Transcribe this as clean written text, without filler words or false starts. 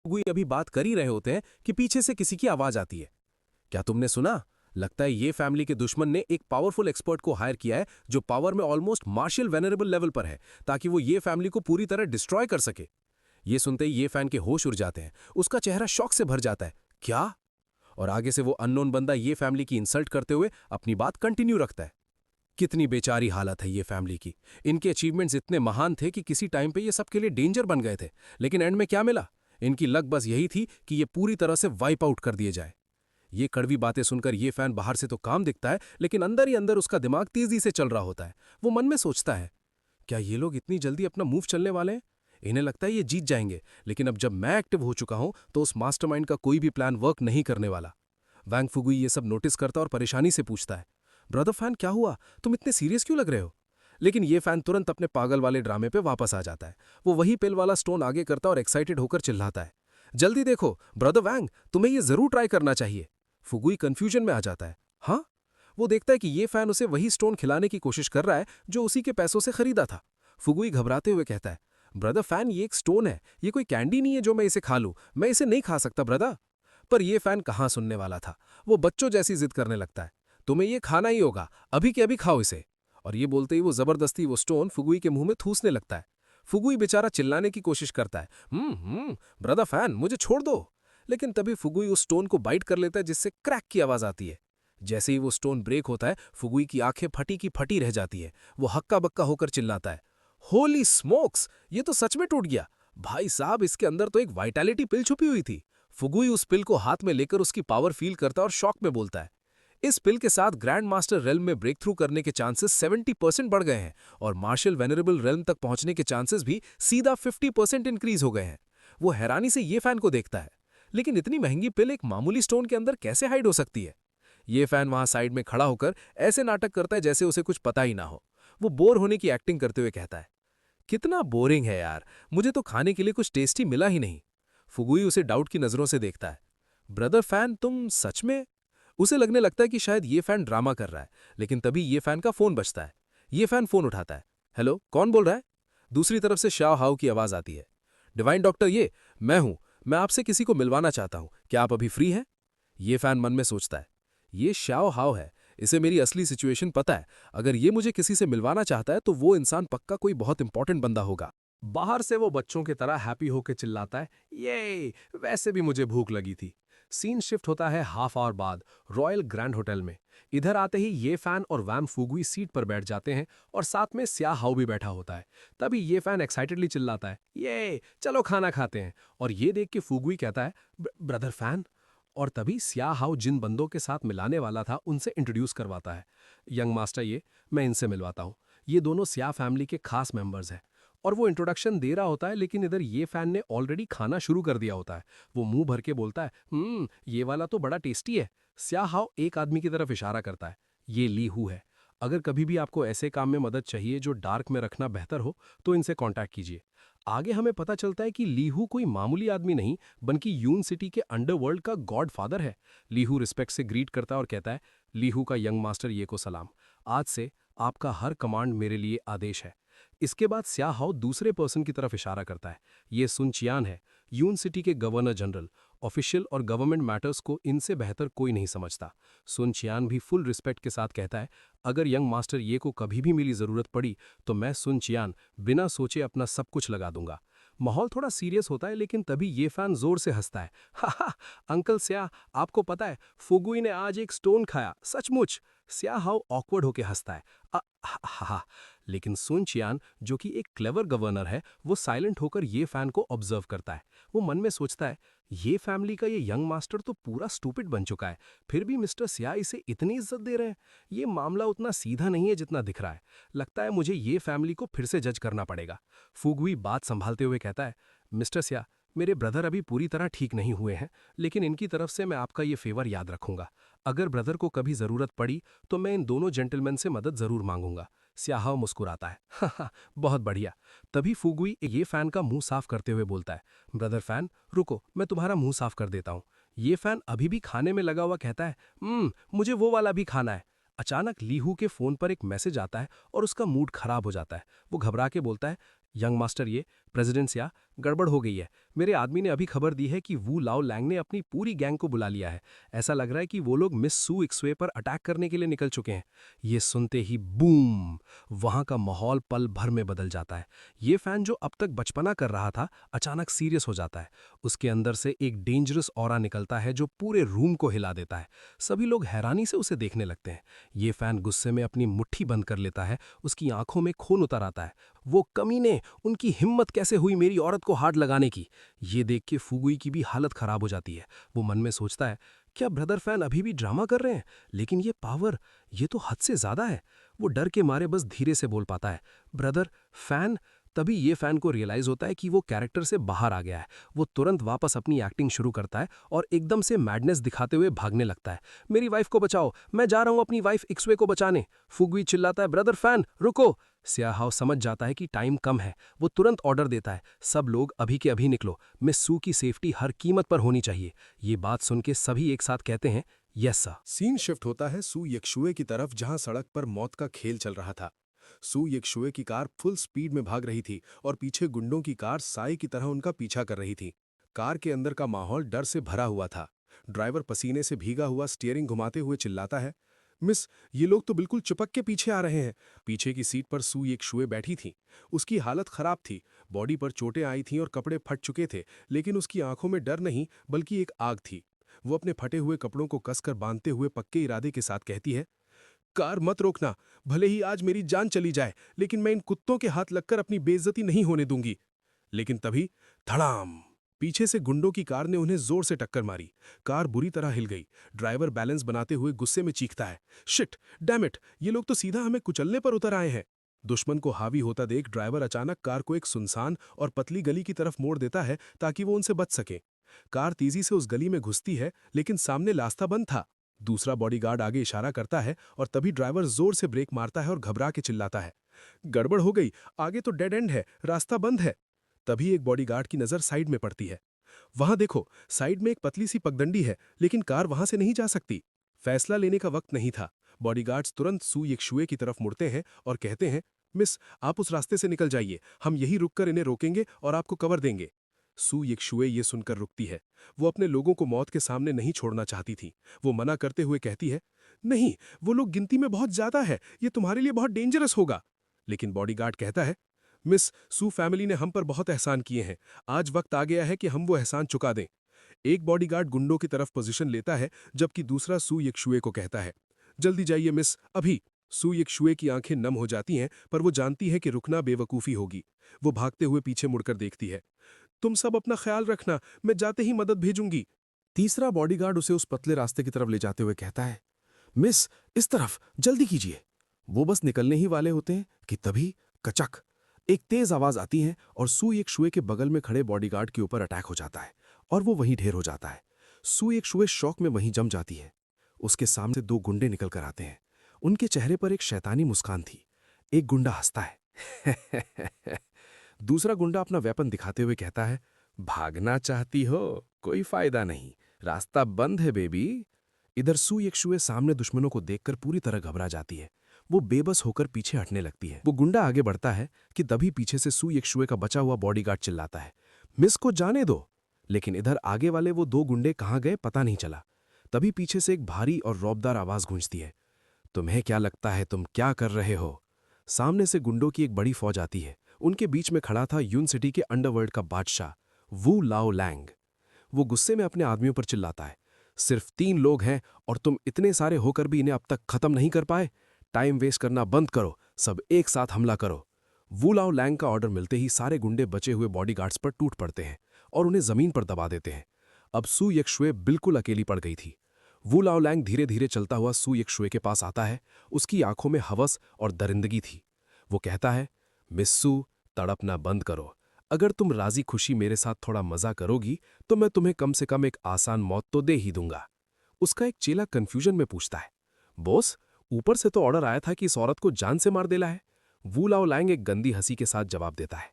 फुगुई अभी बात कर ही रहे होते हैं कि पीछे से किसी की आवाज आती है। क्या तुमने सुना? लगता है ये फैमिली के दुश्मन ने एक पावरफुल एक्सपर्ट को हायर किया है जो पावर में ऑलमोस्ट मार्शल वेनरेबल लेवल पर है, ताकि वो ये फैमिली को पूरी तरह डिस्ट्रॉय कर सके। ये सुनते ही ये फैन के होश उड़ जाते हैं। उसका चेहरा शॉक से भर जाता है। क्या? और आगे से वो अननोन बंदा ये फैमिली की इंसल्ट करते हुए अपनी बात कंटिन्यू रखता है। कितनी बेचारी हालत है ये फैमिली की। इनके अचीवमेंट्स इतने महान थे कि किसी टाइम पे ये सबके लिए डेंजर बन गए थे, लेकिन एंड में क्या मिला? इनकी लक बस यही थी कि ये पूरी तरह से वाइप आउट कर दिए जाए। ये कड़वी बातें सुनकर ये फैन बाहर से तो काम दिखता है, लेकिन अंदर ही अंदर उसका दिमाग तेजी से चल रहा होता है। वो मन में सोचता है, क्या ये लोग इतनी जल्दी अपना मूव चलने वाले हैं? इन्हें लगता है ये जीत जाएंगे, लेकिन अब जब मैं एक्टिव हो चुका हूं तो उस मास्टरमाइंड का कोई भी प्लान वर्क नहीं करने वाला। वैंग फुगुई ये सब नोटिस करता और परेशानी से पूछता है, ब्रदर फैन क्या हुआ? तुम इतने सीरियस क्यों लग रहे हो? लेकिन ये फैन तुरंत अपने पागल वाले ड्रामे पे वापस आ जाता है। वो वही पिल वाला स्टोन आगे करता और एक्साइटेड होकर चिल्लाता है, जल्दी देखो ब्रदर वैंग, तुम्हें ये जरूर ट्राई करना चाहिए। फुगुई कंफ्यूजन में आ जाता है। हाँ? वो देखता है कि ये फैन उसे वही स्टोन खिलाने की कोशिश कर रहा है जो उसी के पैसों से खरीदा था। फुगुई घबराते हुए कहता है, ब्रदर फैन ये एक स्टोन है, ये कोई कैंडी नहीं है जो मैं इसे खा लूं। मैं इसे नहीं खा सकता ब्रदर। पर यह फैन कहां सुनने वाला था। वो बच्चों जैसी जिद करने लगता है, तुम्हें यह खाना ही होगा, अभी के अभी खाओ इसे। और ये बोलते ही वो जबरदस्ती वो स्टोन फुगुई के मुंह में ठूसने लगता है। फुगुई बेचारा चिल्लाने की कोशिश करता है, ब्रदर फैन मुझे छोड़ दो। लेकिन तभी फुगुई उस स्टोन को बाइट कर लेता है, जिससे क्रैक की आवाज आती है। जैसे ही वो स्टोन ब्रेक होता है, फुगुई की आंखें फटी की फटी रह जाती है। वो हक्का बक्का होकर चिल्लाता है, होली स्मोक्स, ये तो सच में टूट गया। भाई साहब, इसके अंदर तो एक वाइटैलिटी पिल छुपी हुई थी। फुगुई उस पिल को हाथ में लेकर उसकी पावर फील करता है और शॉक में बोलता है, इस पिल के साथ ग्रैंड मास्टर रेल्म में ब्रेक थ्रू करने के चांसेस 70% बढ़ गए हैं और मार्शल वेनरेबल रेल्म तक पहुंचने के चांसेस भी सीधा 50% इंक्रीज हो गए हैं। वो हैरानी से ये फैन को देखता है, लेकिन इतनी महंगी पिल एक मामूली स्टोन के अंदर कैसे हाइड हो सकती है? ये फैन वहां साइड में खड़ा होकर ऐसे नाटक करता है जैसे उसे कुछ पता ही ना हो। वो बोर होने की एक्टिंग करते हुए कहता है, कितना बोरिंग है यार, मुझे तो खाने के लिए कुछ टेस्टी मिला ही नहीं। फुगुई उसे डाउट की नजरों से देखता है, ब्रदर फैन तुम सच में? उसे लगने लगता है कि शायद ये फैन ड्रामा कर रहा है, लेकिन तभी ये फैन का फोन बजता है। ये फैन फोन उठाता है। हेलो, कौन बोल रहा है? दूसरी तरफ से शाओ हाउ की आवाज आती है, डिवाइन डॉक्टर ये मैं हूं। मैं आपसे किसी को मिलवाना चाहता हूं, क्या आप अभी फ्री हैं? ये फैन मन में सोचता है, ये शाओ हाउ है, इसे मेरी असली सिचुएशन पता है। अगर ये मुझे किसी से मिलवाना चाहता है तो वो इंसान पक्का कोई बहुत इंपॉर्टेंट बंदा होगा। बाहर से वो बच्चों की तरह हैप्पी होकर चिल्लाता है, ये वैसे भी मुझे भूख लगी थी। सीन शिफ्ट होता है हाफ आवर बाद रॉयल ग्रैंड होटल में। इधर आते ही ये फैन और वैम फुगुई सीट पर बैठ जाते हैं और साथ में स्या हाउ भी बैठा होता है। तभी ये फैन एक्साइटेडली चिल्लाता है, ये चलो खाना खाते हैं। और ये देख के फुगुई कहता है, ब्रदर फैन। और तभी स्या हाउ जिन बंदों के साथ मिलाने वाला था उनसे इंट्रोड्यूस करवाता है, यंग मास्टर ये मैं इनसे मिलवाता हूँ। ये दोनों स्या फैमिली के खास मेंबर्स हैं। और वो इंट्रोडक्शन दे रहा होता है, लेकिन इधर ये फैन ने ऑलरेडी खाना शुरू कर दिया होता है। वो मुंह भर के बोलता है, ये वाला तो बड़ा टेस्टी है। स्या हाउ एक आदमी की तरफ इशारा करता है, ये ली हु है। अगर कभी भी आपको ऐसे काम में मदद चाहिए जो डार्क में रखना बेहतर हो तो इनसे कांटेक्ट कीजिए। आगे हमें पता चलता है कि लीहू कोई मामूली आदमी नहीं, बल्कि यून सिटी के अंडरवर्ल्ड का गॉड फादर है। लीहू रिस्पेक्ट से ग्रीट करता है और कहता है, लीहू का यंग मास्टर ये को सलाम। आज से आपका हर कमांड मेरे लिए आदेश है। इसके बाद स्या हाउ दूसरे पर्सन की तरफ इशारा करता है, ये सुन चियान है, यून सिटी के गवर्नर जनरल। ऑफिशियल और गवर्नमेंट मैटर्स को इनसे बेहतर कोई नहीं समझता। सुन चियान भी फुल रिस्पेक्ट के साथ कहता है, अगर यंग मास्टर ये को कभी भी मेरी ज़रूरत पड़ी तो मैं सुन चियान बिना सोचे अपना सब कुछ लगा दूंगा। माहौल थोड़ा सीरियस होता है, लेकिन तभी ये फैन जोर से हंसता है, हा अंकल स्या, आपको पता है फुगुई ने आज एक स्टोन खाया, सचमुच। स्या हाउ ऑकवर्ड होके हंसता है, हा। लेकिन सुन चियान जो कि एक क्लेवर गवर्नर है, वो साइलेंट होकर ये फैन को ऑब्जर्व करता है। वो मन में सोचता है, ये फैमिली का ये यंग मास्टर तो पूरा स्टूपिड बन चुका है, फिर भी मिस्टर स्या इसे इतनी इज्जत दे रहे हैं। ये मामला उतना सीधा नहीं है जितना दिख रहा है। लगता है मुझे ये फैमिली को फिर से जज करना पड़ेगा। फुगुई बात संभालते हुए कहता है, मिस्टर स्या, मेरे ब्रदर अभी पूरी तरह ठीक नहीं हुए हैं, लेकिन इनकी तरफ से मैं आपका ये फेवर याद रखूंगा। अगर ब्रदर को कभी जरूरत पड़ी तो मैं इन दोनों जेंटलमैन से मदद जरूर मांगूंगा। स्याहा मुस्कुराता है, हा बहुत बढ़िया। तभी फुगुई ये फैन का मुंह साफ करते हुए बोलता है, ब्रदर फैन रुको, मैं तुम्हारा मुंह साफ कर देता हूँ। ये फैन अभी भी खाने में लगा हुआ कहता है, मुझे वो वाला भी खाना है। अचानक लीहू के फोन पर एक मैसेज आता है और उसका मूड खराब हो जाता है। वो घबरा के बोलता है, यंग मास्टर ये प्रेसिडेंट सिया, गड़बड़ हो गई है। मेरे आदमी ने अभी खबर दी है कि वू लाओ लैंग ने अपनी पूरी गैंग को बुला लिया है। ऐसा लग रहा है कि वो लोग मिस सू इक्सवे पर अटैक करने के लिए निकल चुके हैं। ये सुनते ही बूम, वहां का माहौल पल भर में बदल जाता है। ये फैन जो अब तक बचपना कर रहा था, अचानक सीरियस हो जाता है। उसके अंदर से एक डेंजरस ऑरा निकलता है जो पूरे रूम को हिला देता है। सभी लोग हैरानी से उसे देखने लगते हैं। ये फैन गुस्से में अपनी मुट्ठी बंद कर लेता है, उसकी आंखों में खून उतर आता है। वो कमीने, उनकी हिम्मत कैसे हुई मेरी औरत को हाथ लगाने की। ये देख के फुगुई की भी हालत खराब हो जाती है। वो मन में सोचता है, क्या ब्रदर फैन अभी भी ड्रामा कर रहे हैं? लेकिन ये पावर, ये तो हद से ज्यादा है। वो डर के मारे बस धीरे से बोल पाता है, ब्रदर फैन। तभी ये फैन को रियलाइज होता है कि वो कैरेक्टर से बाहर आ गया है। वो तुरंत वापस अपनी एक्टिंग शुरू करता है और एकदम से मैडनेस दिखाते हुए भागने लगता है। मेरी वाइफ को बचाओ, मैं जा रहा हूं अपनी वाइफ इक्सवे को बचाने। फुगुई चिल्लाता है, ब्रदर फैन रुको। स्याहाव समझ जाता है कि टाइम कम है। वो तुरंत ऑर्डर देता है, सब लोग अभी के अभी निकलो, मिस सू की सेफ्टी हर कीमत पर होनी चाहिए। ये बात सुन के सभी एक साथ कहते हैं, यस सर। सीन शिफ्ट होता है सू यक्षुए की तरफ, जहां सड़क पर मौत का खेल चल रहा था। सू यक्षुए की कार फुल स्पीड में भाग रही थी और पीछे गुंडों की कार साई की तरह उनका पीछा कर रही थी। कार के अंदर का माहौल डर से भरा हुआ था। ड्राइवर पसीने से भीगा हुआ स्टीयरिंग घुमाते हुए चिल्लाता है, मिस, ये लोग तो बिल्कुल चिपक के पीछे आ रहे हैं। पीछे की सीट पर सू यक्षुए बैठी थी। उसकी हालत खराब थी, बॉडी पर चोटें आई थीं और कपड़े फट चुके थे, लेकिन उसकी आंखों में डर नहीं बल्कि एक आग थी। वो अपने फटे हुए कपड़ों को कसकर बांधते हुए पक्के इरादे के साथ कहती है, कार मत रोकना, भले ही आज मेरी जान चली जाए, लेकिन मैं इन कुत्तों के हाथ लगकर अपनी बेइज्जती नहीं होने दूंगी। लेकिन तभी धड़ाम, पीछे से गुंडों की कार ने उन्हें जोर से टक्कर मारी। कार बुरी तरह हिल गई। ड्राइवर बैलेंस बनाते हुए गुस्से में चीखता है, शिट, डैम इट, ये लोग तो सीधा हमें कुचलने पर उतर आए हैं। दुश्मन को हावी होता देख ड्राइवर अचानक कार को एक सुनसान और पतली गली की तरफ मोड़ देता है ताकि वो उनसे बच सके। कार तेजी से उस गली में घुसती है, लेकिन सामने रास्ता बंद था। दूसरा बॉडीगार्ड आगे इशारा करता है और तभी ड्राइवर जोर से ब्रेक मारता है और घबरा के चिल्लाता है, गड़बड़ हो गई, आगे तो डेड एंड है, रास्ता बंद है। तभी एक बॉडीगार्ड की नजर साइड में पड़ती है। वहां देखो, साइड में एक पतली सी पगडंडी है, लेकिन कार वहां से नहीं जा सकती। फैसला लेने का वक्त नहीं था। बॉडीगार्ड्स तुरंत सू यक्षुए की तरफ मुड़ते हैं और कहते हैं, मिस, आप उस रास्ते से निकल जाइए, हम यहीं रुककर इन्हें रोकेंगे और आपको कवर देंगे। सू यक्षुए ये सुनकर रुकती है। वो अपने लोगों को मौत के सामने नहीं छोड़ना चाहती थी। वो मना करते हुए कहती है, नहीं, वो लोग गिनती में बहुत ज्यादा है, ये तुम्हारे लिए बहुत डेंजरस होगा। लेकिन बॉडीगार्ड कहता है, मिस, सू फैमिली ने हम पर बहुत एहसान किए हैं, आज वक्त आ गया है कि हम वो एहसान चुका दें। एक बॉडीगार्ड गुंडों की तरफ पोजीशन लेता है, जबकि दूसरा सू यक्षुए को कहता है, जल्दी जाइए मिस, अभी। सू यक्षुए की आंखें नम हो जाती हैं, पर वो जानती है कि रुकना बेवकूफ़ी होगी। वो भागते हुए पीछे मुड़कर देखती है। तुम सब अपना ख्याल रखना, मैं जाते ही मदद भेजूंगी। तीसरा बॉडीगार्ड उसे उस पतले रास्ते की तरफ ले जाते हुए कहता है, मिस, इस तरफ, जल्दी कीजिए। वो बस निकलने ही वाले होते हैं कि तभी कचक, एक तेज आवाज आती है और सू यक्षुए के बगल में खड़े बॉडीगार्ड के ऊपर अटैक हो जाता है और वो वहीं ढेर हो जाता है। सू यक्षुए शौक में वहीं जम जाती है। उसके सामने से दो गुंडे निकल कर आते हैं। उनके चेहरे पर एक शैतानी मुस्कान थी। एक गुंडा हंसता है। दूसरा गुंडा अपना वेपन दिखाते हुए कहता है, भागना चाहती हो, कोई फायदा नहीं, रास्ता बंद है बेबी। इधर सू यक्षुए सामने दुश्मनों को देखकर पूरी तरह घबरा जाती है। वो बेबस होकर पीछे हटने लगती है। वो गुंडा आगे बढ़ता है कि तभी पीछे से सू यक्षुए का बचा हुआ बॉडीगार्ड चिल्लाता है, मिस को जाने दो। लेकिन इधर आगे वाले वो दो गुंडे कहाँ गए पता नहीं चला। तभी पीछे से एक भारी और रौबदार आवाज गूंजती है, तुम्हें क्या लगता है तुम क्या कर रहे हो? सामने से गुंडों की एक बड़ी फौज आती है। उनके बीच में खड़ा था यून सिटी के अंडरवर्ल्ड का बादशाह वू लाओ लैंग। वो गुस्से में अपने आदमियों पर चिल्लाता है, सिर्फ 3 लोग हैं और तुम इतने सारे होकर भी इन्हें अब तक खत्म नहीं कर पाए? टाइम वेस्ट करना बंद करो, सब एक साथ हमला करो। वू लाओ लैंग का ऑर्डर मिलते ही सारे गुंडे बचे हुए बॉडीगार्ड्स पर टूट पड़ते हैं और उन्हें जमीन पर दबा देते हैं। अब सू यक्षुए बिल्कुल अकेली पड़ गई थी। वू लाओ लैंग धीरे धीरे चलता हुआ सू यक्षुए के पास आता है। उसकी आंखों में हवस और दरिंदगी थी। वो कहता है, मिस सू, तड़पना बंद करो। अगर तुम राजी खुशी मेरे साथ थोड़ा मजा करोगी तो मैं तुम्हें कम से कम एक आसान मौत तो दे ही दूंगा। उसका एक चेला कंफ्यूजन में पूछता है, बॉस, ऊपर से तो ऑर्डर आया था कि इस औरत को जान से मार देला है। वू लाओ लैंग एक गंदी हंसी के साथ जवाब देता है,